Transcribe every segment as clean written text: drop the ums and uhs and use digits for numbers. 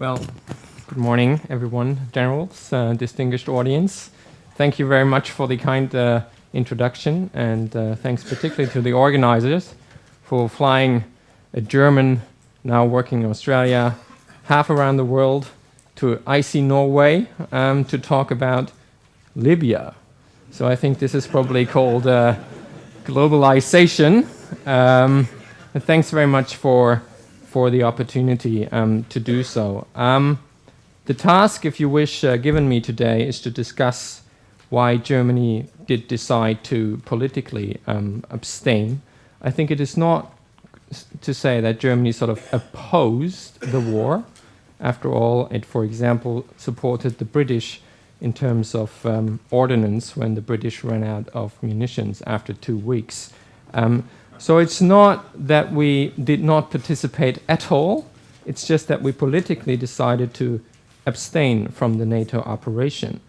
Well, good morning, everyone, generals, distinguished audience. Thank you very much for the kind introduction, and thanks particularly to the organizers for flying a German, now working in Australia, half around the world, to icy Norway to talk about Libya. So I think this is probably called globalization. And thanks very much for the opportunity to do so. The task, if you wish, given me today is to discuss why Germany did decide to politically abstain. I think it is not to say that Germany sort of opposed the war. After all, it, for example, supported the British in terms of ordnance when the British ran out of munitions after 2 weeks. So it's not that we did not participate at all, it's just that we politically decided to abstain from the NATO operation.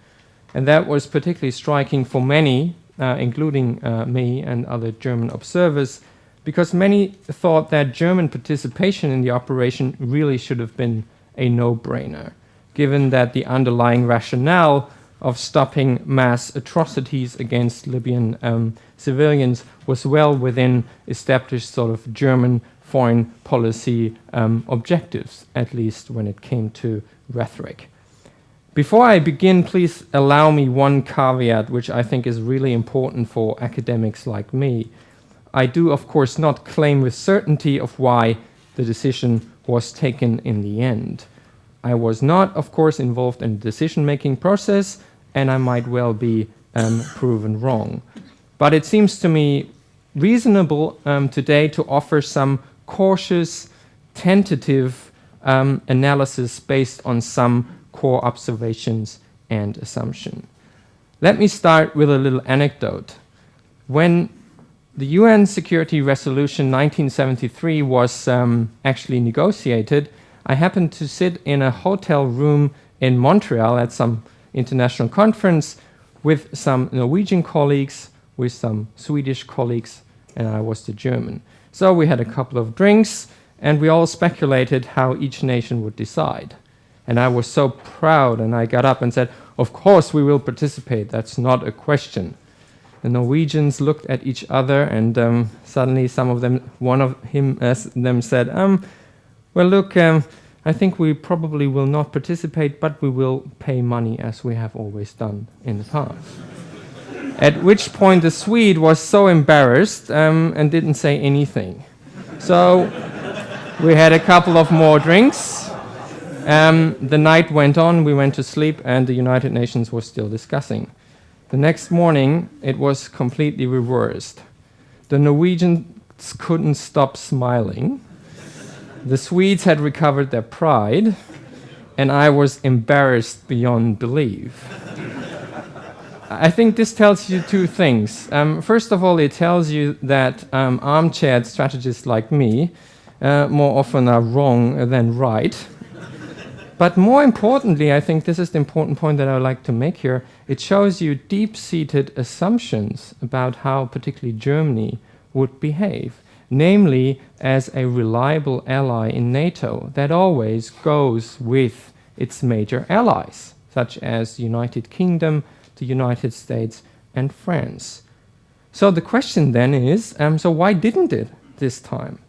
And that was particularly striking for many, including me and other German observers, because many thought that German participation in the operation really should have been a no-brainer, given that the underlying rationale of stopping mass atrocities against Libyan civilians was well within established sort of German foreign policy objectives, at least when it came to rhetoric. Before I begin, please allow me one caveat, which I think is really important for academics like me. I do, of course, not claim with certainty of why the decision was taken in the end. I was not, of course, involved in the decision-making process, and I might well be proven wrong. But it seems to me reasonable today to offer some cautious, tentative analysis based on some core observations and assumption. Let me start with a little anecdote. When the UN Security Resolution 1973 was actually negotiated, I happened to sit in a hotel room in Montreal at some international conference with some Norwegian colleagues, with some Swedish colleagues, and I was the German. So we had a couple of drinks, and we all speculated how each nation would decide. And I was so proud, and I got up and said, of course we will participate, that's not a question. The Norwegians looked at each other, and suddenly one of them said, well, look, I think we probably will not participate, but we will pay money as we have always done in the past. At which point the Swede was so embarrassed and didn't say anything. So we had a couple of more drinks. The night went on, we went to sleep, and the United Nations was still discussing. The next morning, it was completely reversed. The Norwegians couldn't stop smiling. The Swedes had recovered their pride, and I was embarrassed beyond belief. I think this tells you two things. First of all, it tells you that armchair strategists like me more often are wrong than right. But more importantly, I think this is the important point that I would like to make here, it shows you deep-seated assumptions about how particularly Germany would behave. Namely, as a reliable ally in NATO that always goes with its major allies, such as the United Kingdom, the United States, and France. So the question then is, so why didn't it this time?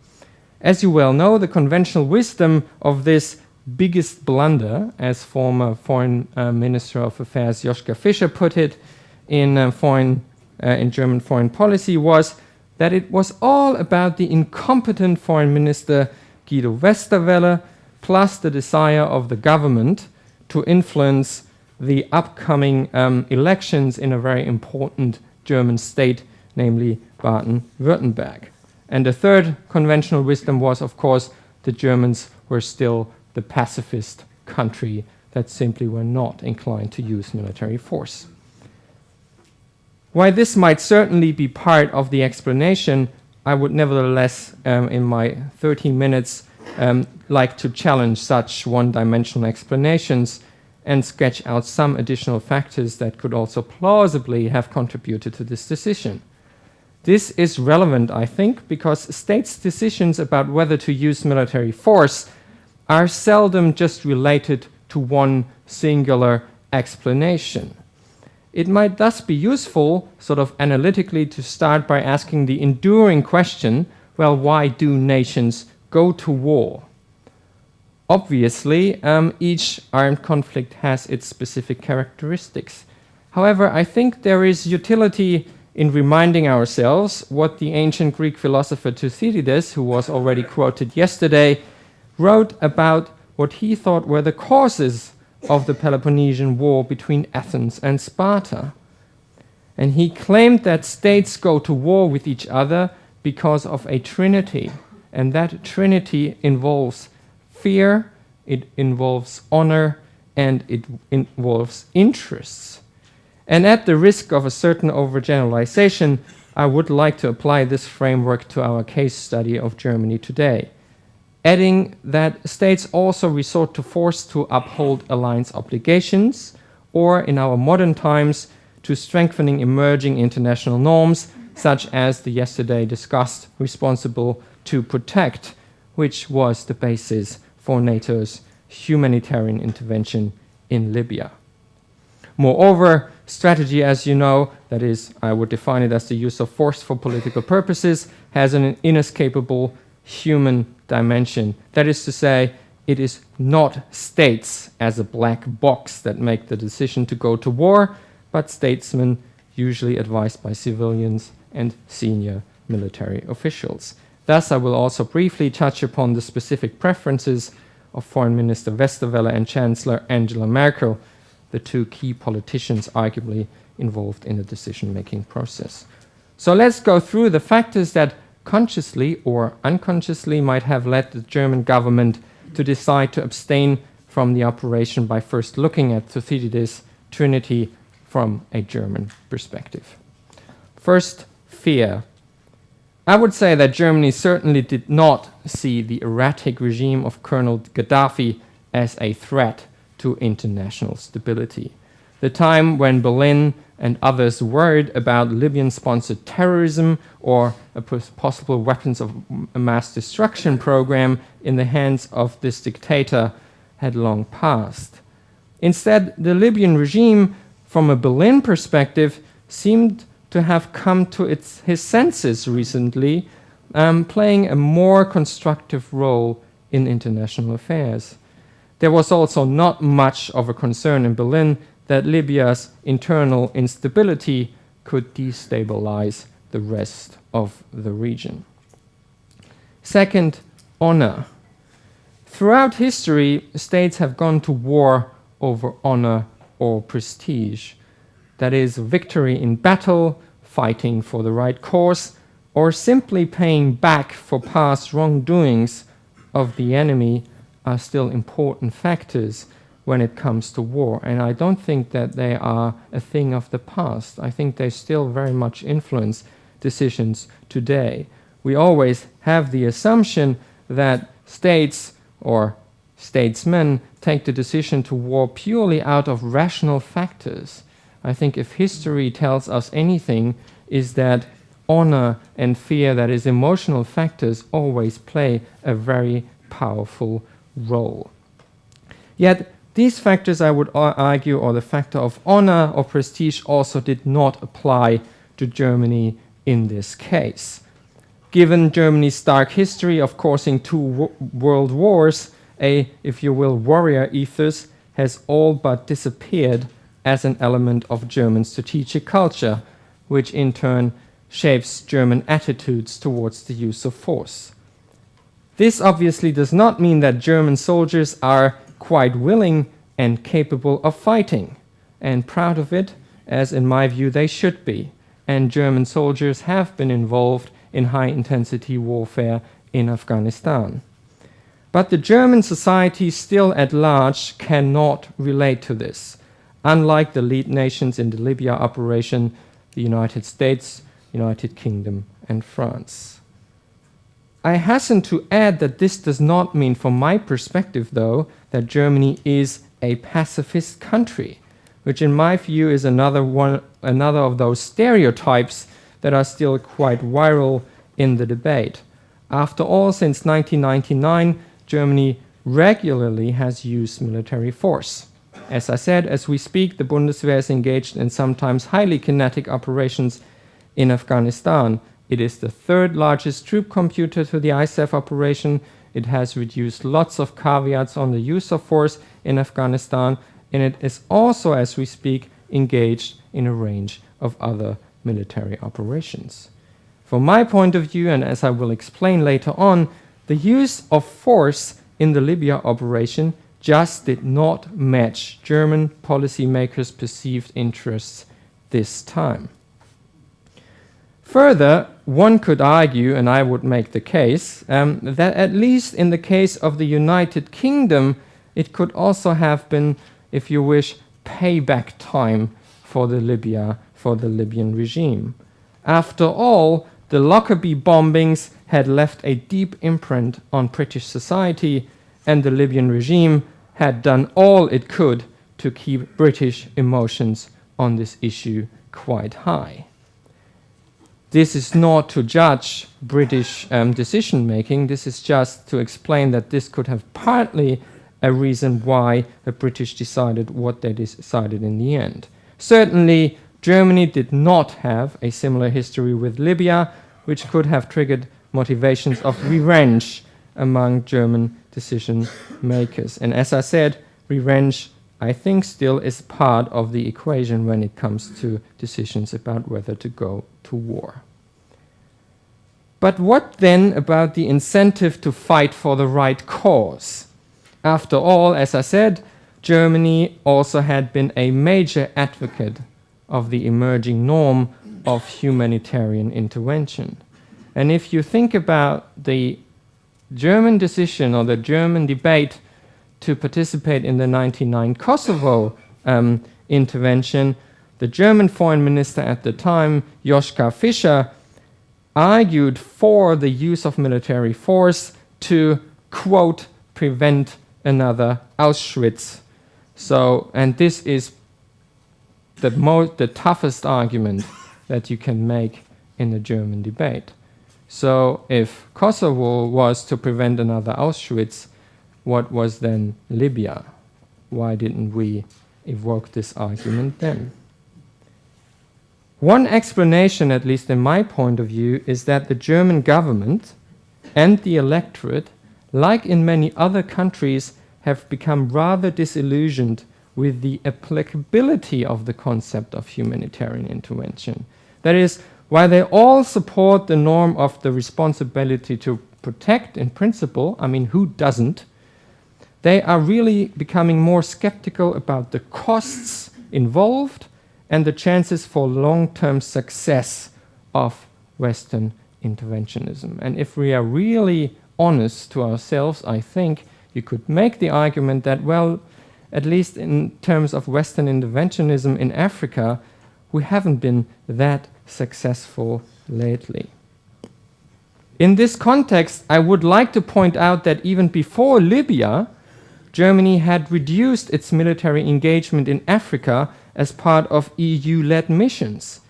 As you well know, the conventional wisdom of this biggest blunder, as former Foreign Minister of Affairs Joschka Fischer put it in German foreign policy, was that it was all about the incompetent foreign minister Guido Westerwelle, plus the desire of the government to influence the upcoming elections in a very important German state, namely Baden-Württemberg. And the third conventional wisdom was, of course, the Germans were still the pacifist country that simply were not inclined to use military force. While this might certainly be part of the explanation, I would nevertheless, in my 13 minutes, like to challenge such one-dimensional explanations and sketch out some additional factors that could also plausibly have contributed to this decision. This is relevant, I think, because states' decisions about whether to use military force are seldom just related to one singular explanation. It might thus be useful, sort of analytically, to start by asking the enduring question, well, why do nations go to war? Obviously, each armed conflict has its specific characteristics. However, I think there is utility in reminding ourselves what the ancient Greek philosopher Thucydides, who was already quoted yesterday, wrote about what he thought were the causes of the Peloponnesian War between Athens and Sparta. And he claimed that states go to war with each other because of a trinity, and that trinity involves fear, it involves honor, and it involves interests. And at the risk of a certain overgeneralization, I would like to apply this framework to our case study of Germany today, adding that states also resort to force to uphold alliance obligations, or in our modern times, to strengthening emerging international norms, such as the yesterday discussed responsible to protect, which was the basis for NATO's humanitarian intervention in Libya. Moreover, strategy, as you know, that is, I would define it as the use of force for political purposes, has an inescapable human dimension. That is to say, it is not states as a black box that make the decision to go to war, but statesmen usually advised by civilians and senior military officials. Thus, I will also briefly touch upon the specific preferences of Foreign Minister Westerwelle and Chancellor Angela Merkel, the two key politicians arguably involved in the decision-making process. So let's go through the factors that consciously or unconsciously might have led the German government to decide to abstain from the operation by first looking at Thucydides' Trinity from a German perspective. First, fear. I would say that Germany certainly did not see the erratic regime of Colonel Gaddafi as a threat to international stability. The time when Berlin and others worried about Libyan-sponsored terrorism or a possible weapons of mass destruction program in the hands of this dictator had long passed. Instead, the Libyan regime, from a Berlin perspective, seemed to have come to his senses recently, playing a more constructive role in international affairs. There was also not much of a concern in Berlin that Libya's internal instability could destabilize the rest of the region. Second, honor. Throughout history, states have gone to war over honor or prestige. That is, victory in battle, fighting for the right cause, or simply paying back for past wrongdoings of the enemy are still important factors when it comes to war. And I don't think that they are a thing of the past. I think they still very much influence decisions today. We always have the assumption that states or statesmen take the decision to war purely out of rational factors. I think if history tells us anything, is that honor and fear, that is emotional factors, always play a very powerful role. Yet these factors, I would argue, or the factor of honor or prestige, also did not apply to Germany in this case. Given Germany's dark history of causing two world wars, a, if you will, warrior ethos has all but disappeared as an element of German strategic culture, which in turn shapes German attitudes towards the use of force. This obviously does not mean that German soldiers are quite willing and capable of fighting, and proud of it, as in my view they should be. And German soldiers have been involved in high-intensity warfare in Afghanistan. But the German society still at large cannot relate to this, unlike the lead nations in the Libya operation, the United States, United Kingdom, and France. I hasten to add that this does not mean, from my perspective though, that Germany is a pacifist country, which in my view is another of those stereotypes that are still quite viral in the debate. After all, since 1999, Germany regularly has used military force. As I said, as we speak, the Bundeswehr is engaged in sometimes highly kinetic operations in Afghanistan. It is the third largest troop computer to the ISAF operation. It has reduced lots of caveats on the use of force in Afghanistan, and it is also, as we speak, engaged in a range of other military operations. From my point of view, and as I will explain later on, the use of force in the Libya operation just did not match German policymakers' perceived interests this time. Further, one could argue, and I would make the case, that at least in the case of the United Kingdom, it could also have been, if you wish, payback time for the Libyan regime. After all, the Lockerbie bombings had left a deep imprint on British society, and the Libyan regime had done all it could to keep British emotions on this issue quite high. This is not to judge British decision-making. This is just to explain that this could have partly a reason why the British decided what they decided in the end. Certainly, Germany did not have a similar history with Libya, which could have triggered motivations of revenge among German decision makers. And as I said, revenge, I think, still is part of the equation when it comes to decisions about whether to go to war. But what then about the incentive to fight for the right cause? After all, as I said, Germany also had been a major advocate of the emerging norm of humanitarian intervention. And if you think about the German decision or the German debate to participate in the 1999 Kosovo intervention, the German foreign minister at the time, Joschka Fischer, argued for the use of military force to, quote, prevent another Auschwitz. So, and this is the toughest argument that you can make in the German debate. So if Kosovo was to prevent another Auschwitz, what was then Libya? Why didn't we evoke this argument then? One explanation, at least in my point of view, is that the German government and the electorate, like in many other countries, have become rather disillusioned with the applicability of the concept of humanitarian intervention. That is, while they all support the norm of the responsibility to protect in principle, I mean, who doesn't, they are really becoming more skeptical about the costs involved and the chances for long-term success of Western interventionism. And if we are really honest to ourselves, I think you could make the argument that, well, at least in terms of Western interventionism in Africa, we haven't been that successful lately. In this context, I would like to point out that even before Libya, Germany had reduced its military engagement in Africa as part of EU-led missions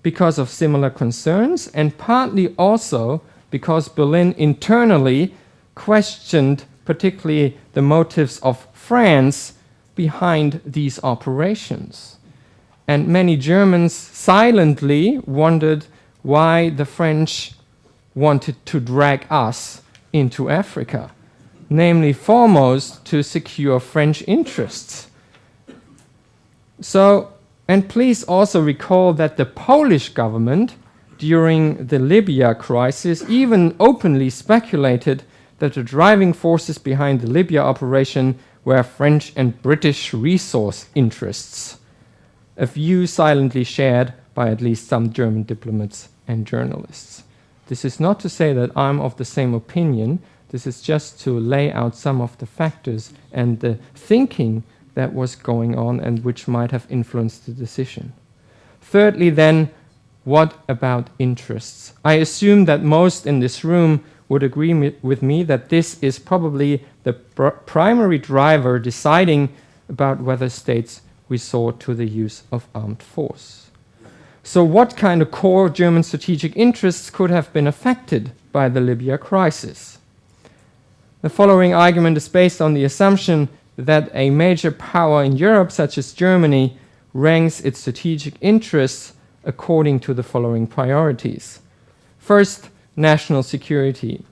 because of similar concerns, and partly also because Berlin internally questioned particularly the motives of France behind these operations. And many Germans silently wondered why the French wanted to drag us into Africa, namely foremost to secure French interests. So, and please also recall that the Polish government, during the Libya crisis, even openly speculated that the driving forces behind the Libya operation were French and British resource interests, a view silently shared by at least some German diplomats and journalists. This is not to say that I'm of the same opinion. This is just to lay out some of the factors and the thinking that was going on and which might have influenced the decision. Thirdly, then, what about interests? I assume that most in this room would agree with me that this is probably the primary driver deciding about whether states resort to the use of armed force. So what kind of core German strategic interests could have been affected by the Libya crisis? The following argument is based on the assumption that a major power in Europe, such as Germany, ranks its strategic interests according to the following priorities. First, national security.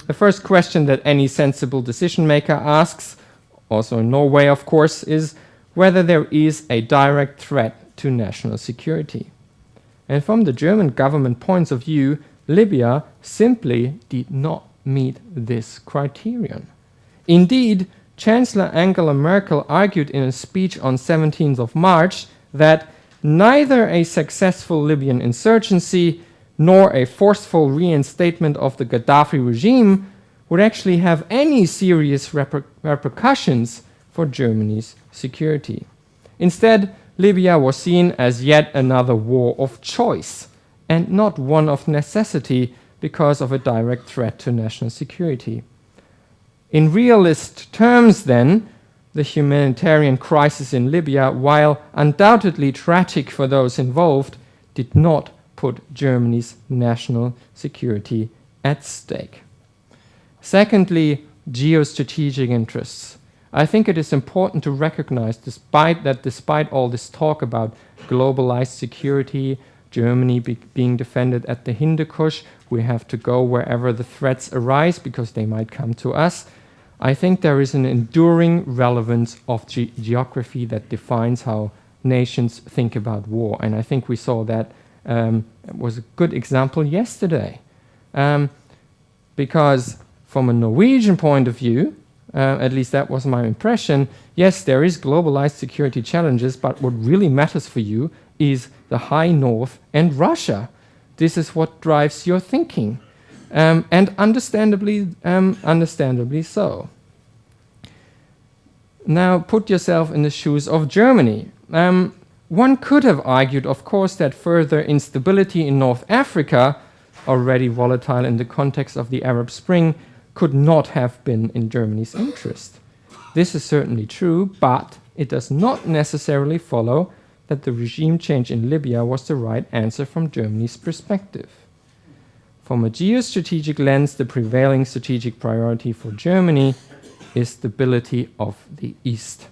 The first question that any sensible decision maker asks, also in Norway of course, is whether there is a direct threat to national security. And from the German government points of view, Libya simply did not meet this criterion. Indeed, Chancellor Angela Merkel argued in a speech on 17th of March that neither a successful Libyan insurgency nor a forceful reinstatement of the Gaddafi regime would actually have any serious repercussions for Germany's security. Instead, Libya was seen as yet another war of choice and not one of necessity because of a direct threat to national security. In realist terms, then, the humanitarian crisis in Libya, while undoubtedly tragic for those involved, did not put Germany's national security at stake. Secondly, geostrategic interests. I think it is important to recognize despite all this talk about globalized security, Germany being defended at the Hindukush, we have to go wherever the threats arise because they might come to us. I think there is an enduring relevance of geography that defines how nations think about war. And I think we saw that was a good example yesterday. Because from a Norwegian point of view, at least that was my impression, yes, there is globalized security challenges, but what really matters for you is the high north and Russia. This is what drives your thinking. And understandably so. Now put yourself in the shoes of Germany. One could have argued, of course, that further instability in North Africa, already volatile in the context of the Arab Spring, could not have been in Germany's interest. This is certainly true, but it does not necessarily follow that the regime change in Libya was the right answer from Germany's perspective. From a geostrategic lens, the prevailing strategic priority for Germany is stability of the East.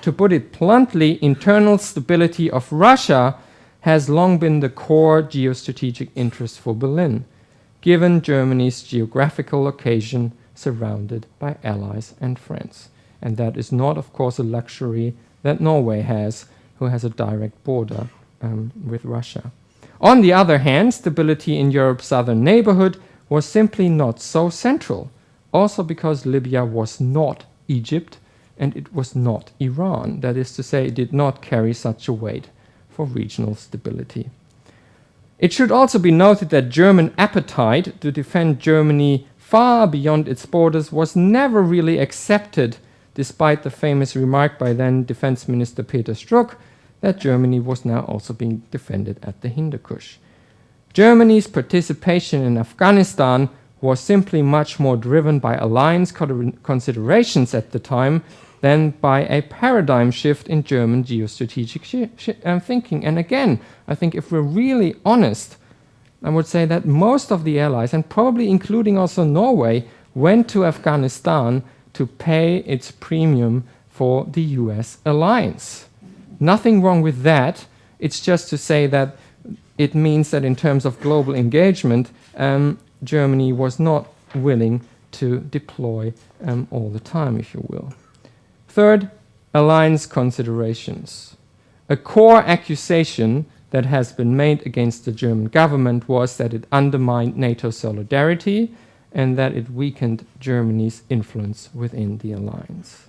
To put it bluntly, internal stability of Russia has long been the core geostrategic interest for Berlin, given Germany's geographical location surrounded by allies and friends. And that is not, of course, a luxury that Norway has, who has a direct border with Russia. On the other hand, stability in Europe's southern neighborhood was simply not so central, also because Libya was not Egypt and it was not Iran. That is to say, it did not carry such a weight for regional stability. It should also be noted that German appetite to defend Germany far beyond its borders was never really accepted, despite the famous remark by then Defense Minister Peter Struck that Germany was now also being defended at the Hindukush. Germany's participation in Afghanistan was simply much more driven by alliance considerations at the time than by a paradigm shift in German geostrategic thinking. And again, I think if we're really honest, I would say that most of the allies, and probably including also Norway, went to Afghanistan to pay its premium for the US alliance. Nothing wrong with that. It's just to say that it means that in terms of global engagement, Germany was not willing to deploy all the time, if you will. Third, alliance considerations. A core accusation that has been made against the German government was that it undermined NATO solidarity and that it weakened Germany's influence within the alliance.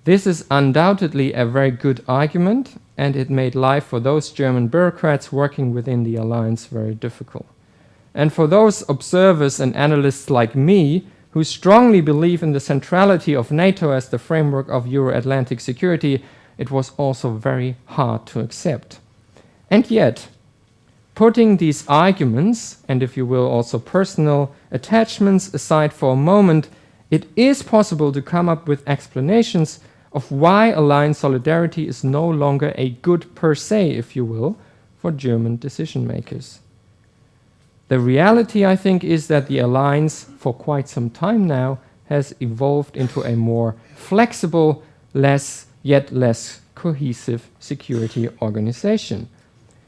This is undoubtedly a very good argument, and it made life for those German bureaucrats working within the alliance very difficult. And for those observers and analysts like me, who strongly believe in the centrality of NATO as the framework of Euro-Atlantic security, it was also very hard to accept. And yet, putting these arguments, and if you will also personal attachments aside for a moment, it is possible to come up with explanations of why alliance solidarity is no longer a good per se, if you will, for German decision makers. The reality, I think, is that the alliance for quite some time now has evolved into a more flexible, yet less cohesive security organization.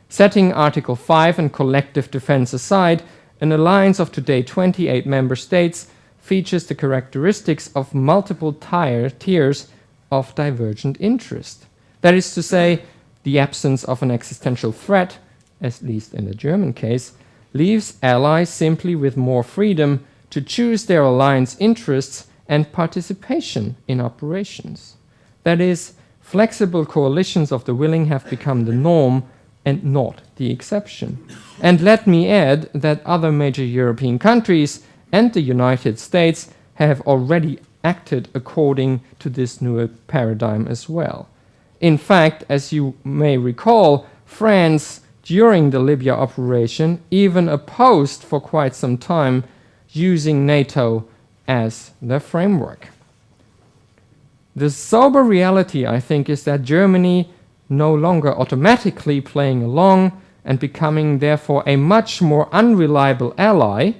Setting Article 5 and collective defense aside, an alliance of today 28 member states features the characteristics of multiple tiers of divergent interest. That is to say, the absence of an existential threat, at least in the German case, leaves allies simply with more freedom to choose their alliance interests and participation in operations. That is, flexible coalitions of the willing have become the norm and not the exception. And let me add that other major European countries and the United States have already acted according to this new paradigm as well. In fact, as you may recall, France, during the Libya operation, even opposed for quite some time using NATO as the framework. The sober reality, I think, is that Germany, no longer automatically playing along and becoming therefore a much more unreliable ally,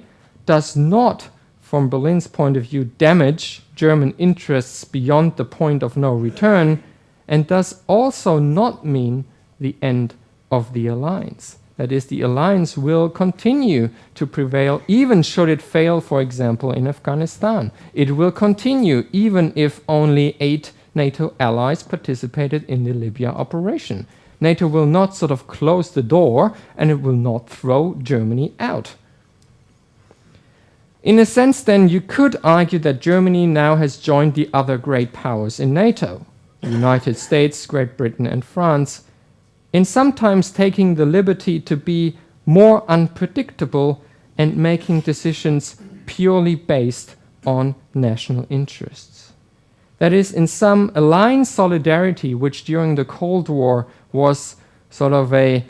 does not, from Berlin's point of view, damage German interests beyond the point of no return, and does also not mean the end of the alliance. That is, the alliance will continue to prevail even should it fail, for example, in Afghanistan. It will continue even if only 8 NATO allies participated in the Libya operation. NATO will not sort of close the door, and it will not throw Germany out. In a sense, then, you could argue that Germany now has joined the other great powers in NATO, the United States, Great Britain, and France, in sometimes taking the liberty to be more unpredictable and making decisions purely based on national interests. That is, in some alliance solidarity, which during the Cold War was sort of a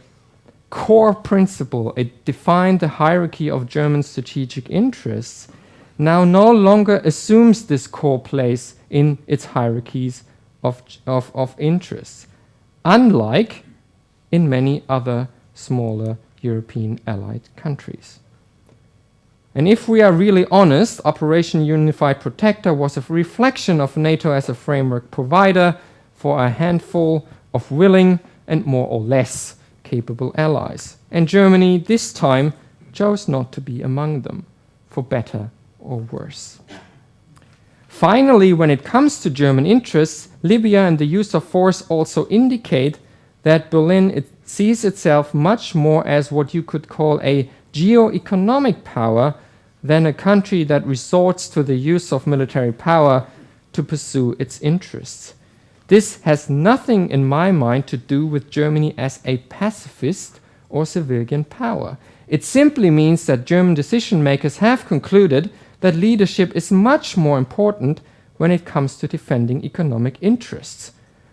core principle, it defined the hierarchy of German strategic interests, now no longer assumes this core place in its hierarchies of interests, unlike in many other smaller European allied countries. And if we are really honest, Operation Unified Protector was a reflection of NATO as a framework provider for a handful of willing and more or less capable allies. And Germany this time chose not to be among them, for better or worse. Finally, when it comes to German interests, Libya and the use of force also indicate that Berlin sees itself much more as what you could call a geo-economic power than a country that resorts to the use of military power to pursue its interests. This has nothing, in my mind, to do with Germany as a pacifist or civilian power. It simply means that German decision makers have concluded that leadership is much more important when it comes to defending economic interests.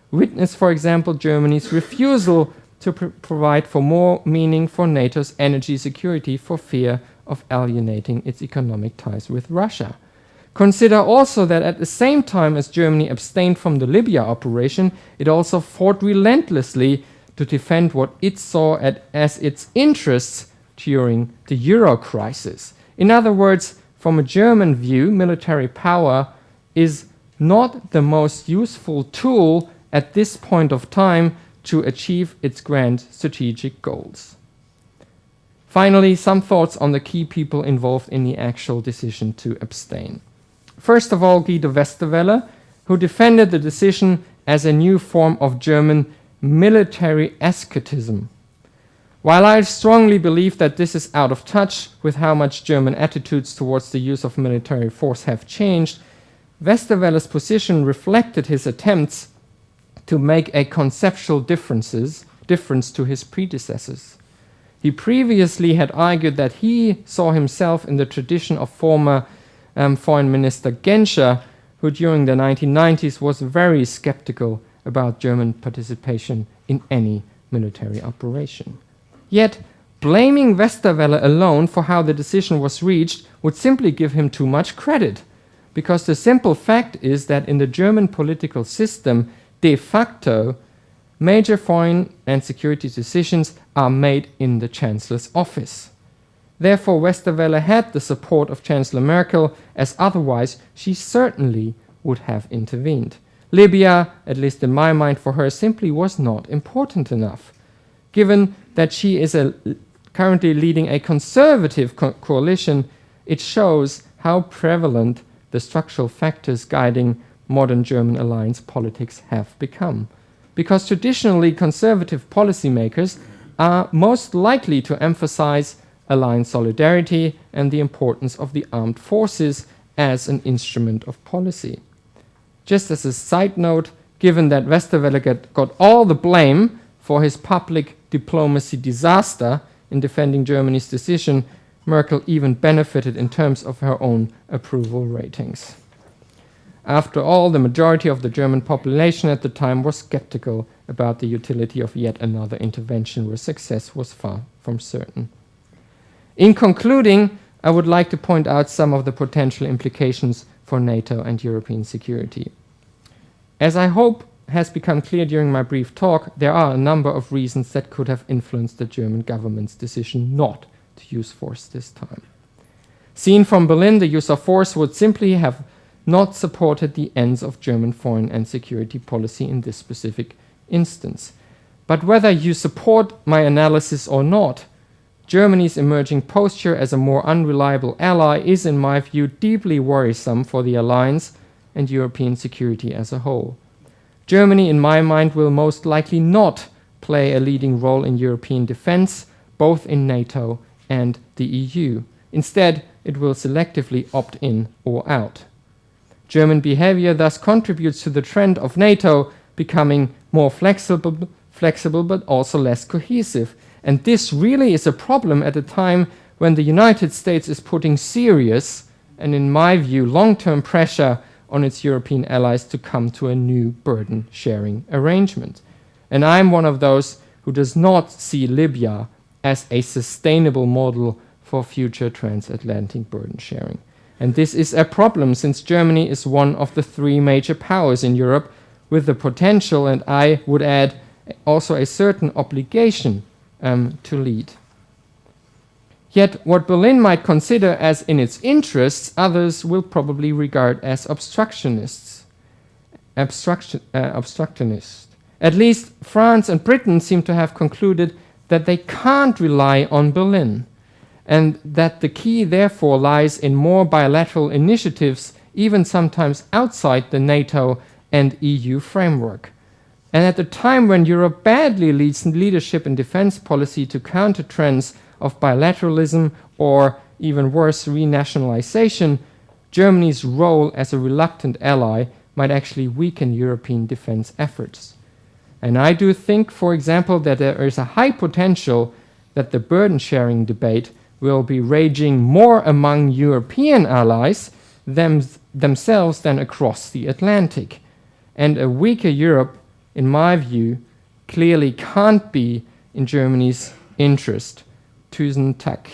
Witness, for example, Germany's refusal to provide for more meaning for NATO's energy security for fear of alienating its economic ties with Russia. Consider also that at the same time as Germany abstained from the Libya operation, it also fought relentlessly to defend what it saw as its interests during the Euro crisis. In other words, from a German view, military power is not the most useful tool at this point of time to achieve its grand strategic goals. Finally, some thoughts on the key people involved in the actual decision to abstain. First of all, Guido Westerwelle, who defended the decision as a new form of German military ascetism. While I strongly believe that this is out of touch with how much German attitudes towards the use of military force have changed, Westerwelle's position reflected his attempts to make a conceptual difference to his predecessors. He previously had argued that he saw himself in the tradition of former Foreign Minister Genscher, who during the 1990s was very skeptical about German participation in any military operation. Yet, blaming Westerwelle alone for how the decision was reached would simply give him too much credit, because the simple fact is that in the German political system, de facto, major foreign and security decisions are made in the Chancellor's office. Therefore, Westerwelle had the support of Chancellor Merkel, as otherwise she certainly would have intervened. Libya, at least in my mind, for her simply was not important enough. Given that she is currently leading a conservative coalition, it shows how prevalent the structural factors guiding modern German alliance politics have become. Because traditionally conservative policymakers are most likely to emphasize alliance solidarity and the importance of the armed forces as an instrument of policy. Just as a side note, given that Westerwelle got all the blame for his public diplomacy disaster in defending Germany's decision, Merkel even benefited in terms of her own approval ratings. After all, the majority of the German population at the time was skeptical about the utility of yet another intervention where success was far from certain. In concluding, I would like to point out some of the potential implications for NATO and European security. As I hope has become clear during my brief talk, there are a number of reasons that could have influenced the German government's decision not to use force this time. Seen from Berlin, the use of force would simply have not supported the ends of German foreign and security policy in this specific instance. But whether you support my analysis or not, Germany's emerging posture as a more unreliable ally is, in my view, deeply worrisome for the alliance and European security as a whole. Germany, in my mind, will most likely not play a leading role in European defense, both in NATO and the EU. Instead, it will selectively opt in or out. German behavior thus contributes to the trend of NATO becoming more flexible but also less cohesive. And this really is a problem at a time when the United States is putting serious and, in my view, long-term pressure on its European allies to come to a new burden-sharing arrangement. And I'm one of those who does not see Libya as a sustainable model for future transatlantic burden sharing. And this is a problem since Germany is one of the three major powers in Europe with the potential, and I would add also a certain obligation to lead. Yet what Berlin might consider as in its interests, others will probably regard as obstructionists. At least France and Britain seem to have concluded that they can't rely on Berlin, and that the key therefore lies in more bilateral initiatives, even sometimes outside the NATO and EU framework. And at the time when Europe badly needs leadership in defense policy to counter trends of bilateralism or, even worse, renationalization, Germany's role as a reluctant ally might actually weaken European defense efforts. And I do think, for example, that there is a high potential that the burden-sharing debate will be raging more among European allies themselves than across the Atlantic. And a weaker Europe, in my view, clearly can't be in Germany's interest. Tusen Dank.